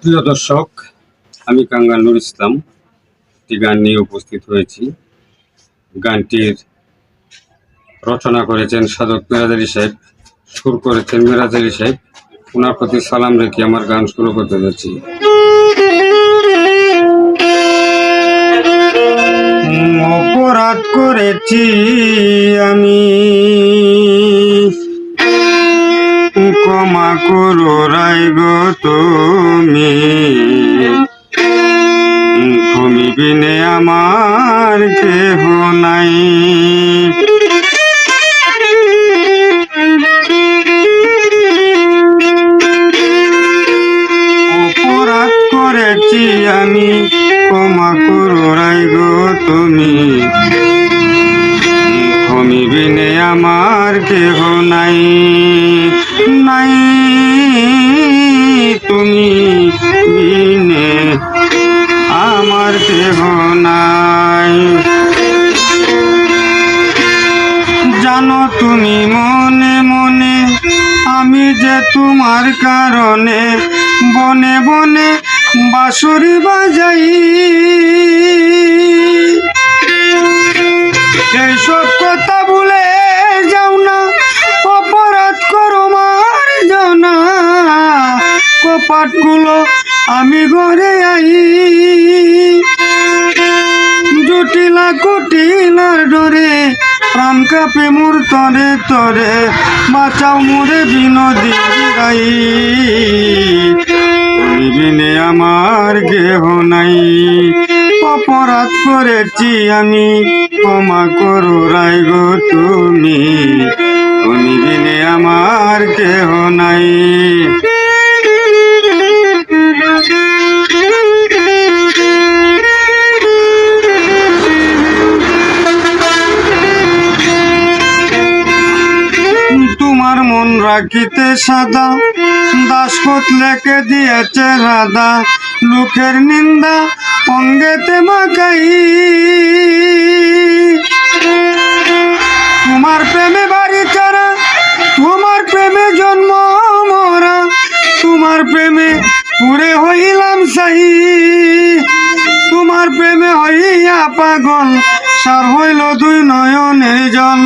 প্রিয় দর্শক, আমি কাঙ্গাল নুর ইসলাম একটি গান নিয়ে উপস্থিত হয়েছি। গানটির রচনা করেছেন সাধক মিরাজ আলী সাহেব, সুর করেছেন মিরাজ আলী সাহেব। ওনার প্রতি সালাম রেখে আমার গান শুরু করতে যাচ্ছি। অপরাধ করেছি আমি, ক্ষমা করো রায় গো তুমি, তুমি বিনে আমার কেহ নাই। অপরাধ করেছি আমি, ক্ষমা করো রায় গো তুমি, তুমি বিনে আমার কেহ নাই। নাই তুমি বিনে আমার কেহ নাই। জানো তুমি মনে মনে আমি যে তোমার কারণে বনে বনে বাঁশরি বাজাই। এইসব কথা ভুলে যাও না, অপরাধ করো মার যাও না। কপাটগুলো আমি ঘরে আই, জটিলা কুটিলার ডরে প্রাণ কাঁপে মোর তরে তরে। বাঁচাও মোরে বিনোদী গাই, তুমি বিনে আমার কেহ নাই। অপরাধ করেছি আমি, ক্ষমা করো রায় গো তুমি, তুমি বিনে আমার কেহ নাই। তোমার মন রাখিতে সাদা, দাসপথ লেখে দিয়েছে রাধা। লোকের নিন্দা অঙ্গেতে মাখাই, তোমার প্রেমে বাড়ি ছাড়া, তোমার প্রেমে জন্ম মরা। তোমার প্রেমে পুরে হইলাম সাই, তোমার প্রেমে হইয়া পাগল সার হইল দুই নয়নের জল।